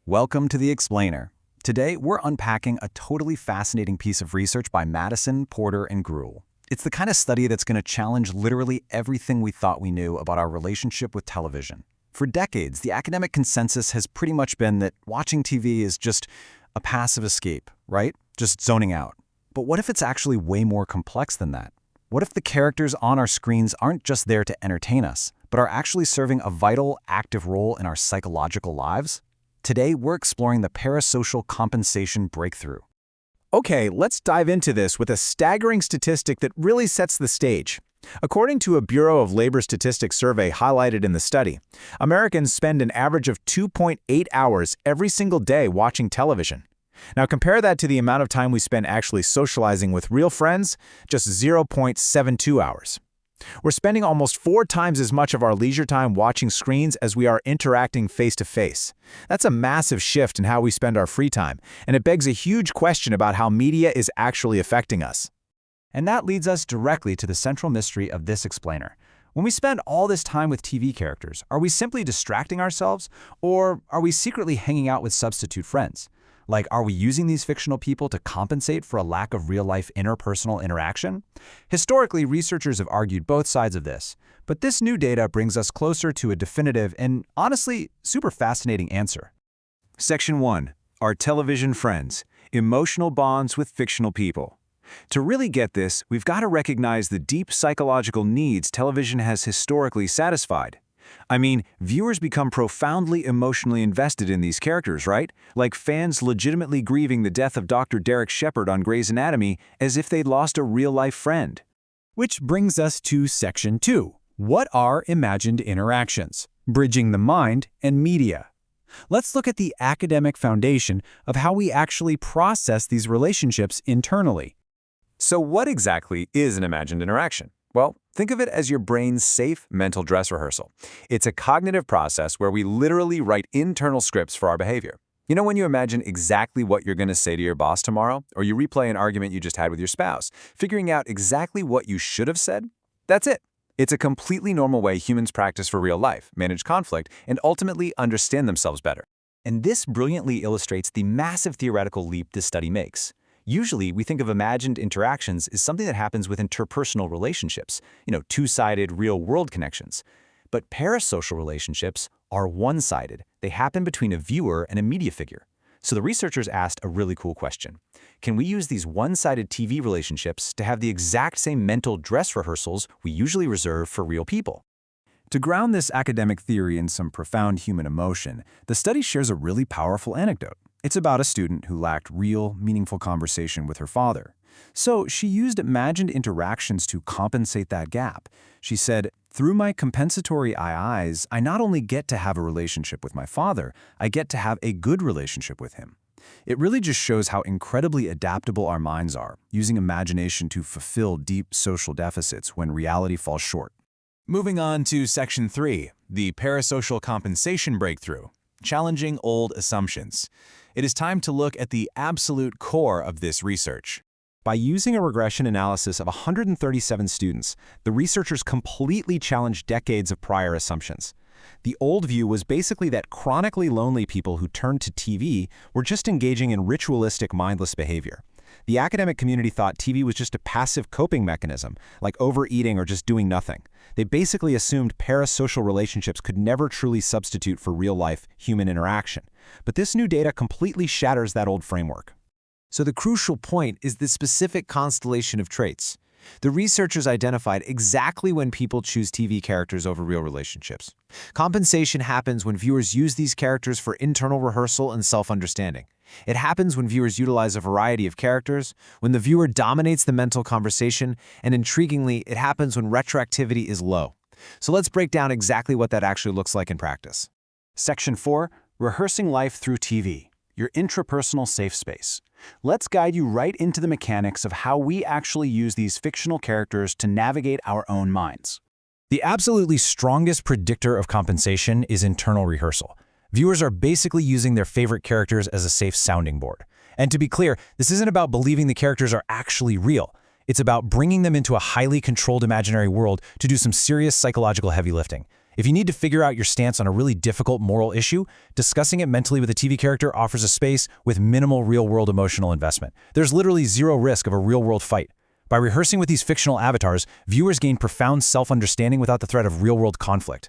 Welcome to The Explainer. Today, we're unpacking a totally fascinating piece of research by Madison, Porter, and Gruhl. It's the kind of study that's going to challenge literally everything we thought we knew about our relationship with television. For decades, the academic consensus has pretty much been that watching TV is just a passive escape, right? Just zoning out. But what if it's actually way more complex than that? What if the characters on our screens aren't just there to entertain us, but are actually serving a vital, active role in our psychological lives? Today, we're exploring the parasocial compensation breakthrough. Okay, let's dive into this with a staggering statistic that really sets the stage. According to a Bureau of Labor Statistics survey highlighted in the study, Americans spend an average of 2.8 hours every single day watching television. Now compare that to the amount of time we spend actually socializing with real friends, just 0.72 hours. We're spending almost 4 times as much of our leisure time watching screens as we are interacting face-to-face. That's a massive shift in how we spend our free time, and it begs a huge question about how media is actually affecting us. And that leads us directly to the central mystery of this explainer. When we spend all this time with TV characters, are we simply distracting ourselves, or are we secretly hanging out with substitute friends? Like, are we using these fictional people to compensate for a lack of real-life interpersonal interaction? Historically, researchers have argued both sides of this, but this new data brings us closer to a definitive and, honestly, super fascinating answer. Section 1. Are television friends? Emotional bonds with fictional people. To really get this, we've got to recognize the deep psychological needs television has historically satisfied. I mean, viewers become profoundly emotionally invested in these characters, right? Like fans legitimately grieving the death of Dr. Derek Shepherd on Grey's Anatomy as if they'd lost a real-life friend. Which brings us to Section 2. What are imagined interactions? Bridging the mind and media. Let's look at the academic foundation of how we actually process these relationships internally. So what exactly is an imagined interaction? Well, think of it as your brain's safe mental dress rehearsal. It's a cognitive process where we literally write internal scripts for our behavior. You know when you imagine exactly what you're going to say to your boss tomorrow, or you replay an argument you just had with your spouse, figuring out exactly what you should have said? That's it. It's a completely normal way humans practice for real life, manage conflict, and ultimately understand themselves better. And this brilliantly illustrates the massive theoretical leap this study makes. Usually, we think of imagined interactions as something that happens with interpersonal relationships, two-sided, real-world connections. But parasocial relationships are one-sided. They happen between a viewer and a media figure. So the researchers asked a really cool question. Can we use these one-sided TV relationships to have the exact same mental dress rehearsals we usually reserve for real people? To ground this academic theory in some profound human emotion, the study shares a really powerful anecdote. It's about a student who lacked real, meaningful conversation with her father. So she used imagined interactions to compensate that gap. She said, "Through my compensatory eyes, I not only get to have a relationship with my father, I get to have a good relationship with him." It really just shows how incredibly adaptable our minds are, using imagination to fulfill deep social deficits when reality falls short. Moving on to Section 3, the parasocial compensation breakthrough, challenging old assumptions. It is time to look at the absolute core of this research. By using a regression analysis of 137 students, the researchers completely challenged decades of prior assumptions. The old view was basically that chronically lonely people who turned to TV were just engaging in ritualistic, mindless behavior. The academic community thought TV was just a passive coping mechanism, like overeating or just doing nothing. They basically assumed parasocial relationships could never truly substitute for real-life human interaction. But this new data completely shatters that old framework. So the crucial point is the specific constellation of traits. The researchers identified exactly when people choose TV characters over real relationships. Compensation happens when viewers use these characters for internal rehearsal and self-understanding. It happens when viewers utilize a variety of characters, when the viewer dominates the mental conversation, and intriguingly, it happens when retroactivity is low. So let's break down exactly what that actually looks like in practice. Section 4, Rehearsing Life Through TV, your intrapersonal safe space. Let's guide you right into the mechanics of how we actually use these fictional characters to navigate our own minds. The absolutely strongest predictor of compensation is internal rehearsal. Viewers are basically using their favorite characters as a safe sounding board. And to be clear, this isn't about believing the characters are actually real. It's about bringing them into a highly controlled imaginary world to do some serious psychological heavy lifting. If you need to figure out your stance on a really difficult moral issue, discussing it mentally with a TV character offers a space with minimal real-world emotional investment. There's literally zero risk of a real-world fight. By rehearsing with these fictional avatars, viewers gain profound self-understanding without the threat of real-world conflict.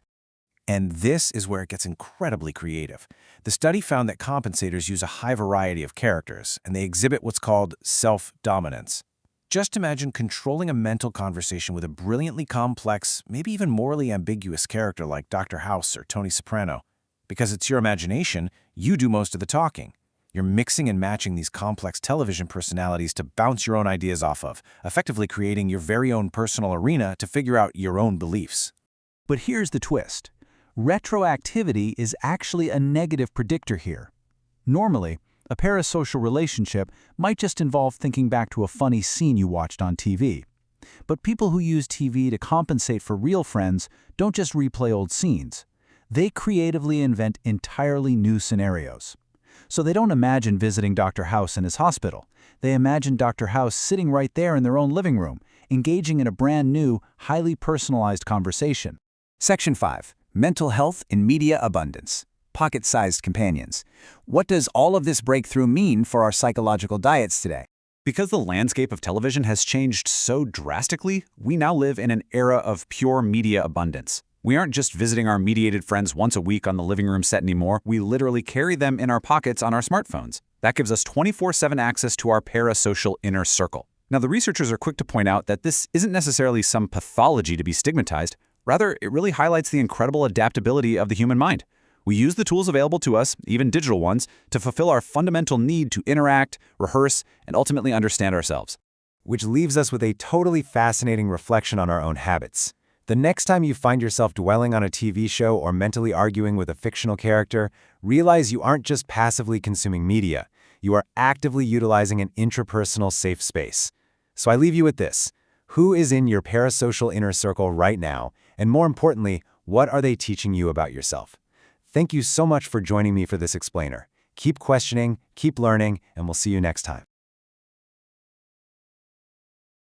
And this is where it gets incredibly creative. The study found that compensators use a high variety of characters, and they exhibit what's called self-dominance. Just imagine controlling a mental conversation with a brilliantly complex, maybe even morally ambiguous character like Dr. House or Tony Soprano. Because it's your imagination, you do most of the talking. You're mixing and matching these complex television personalities to bounce your own ideas off of, effectively creating your very own personal arena to figure out your own beliefs. But here's the twist. Retroactivity is actually a negative predictor here. Normally, a parasocial relationship might just involve thinking back to a funny scene you watched on TV. But people who use TV to compensate for real friends don't just replay old scenes. They creatively invent entirely new scenarios. So they don't imagine visiting Dr. House in his hospital. They imagine Dr. House sitting right there in their own living room, engaging in a brand new, highly personalized conversation. Section 5. Mental health in media abundance. Pocket-sized companions. What does all of this breakthrough mean for our psychological diets today? Because the landscape of television has changed so drastically, we now live in an era of pure media abundance. We aren't just visiting our mediated friends once a week on the living room set anymore, we literally carry them in our pockets on our smartphones. That gives us 24/7 access to our parasocial inner circle. Now, the researchers are quick to point out that this isn't necessarily some pathology to be stigmatized. Rather, it really highlights the incredible adaptability of the human mind. We use the tools available to us, even digital ones, to fulfill our fundamental need to interact, rehearse, and ultimately understand ourselves. Which leaves us with a totally fascinating reflection on our own habits. The next time you find yourself dwelling on a TV show or mentally arguing with a fictional character, realize you aren't just passively consuming media. You are actively utilizing an intrapersonal safe space. So I leave you with this. Who is in your parasocial inner circle right now? And more importantly, what are they teaching you about yourself? Thank you so much for joining me for this explainer. Keep questioning, keep learning, and we'll see you next time.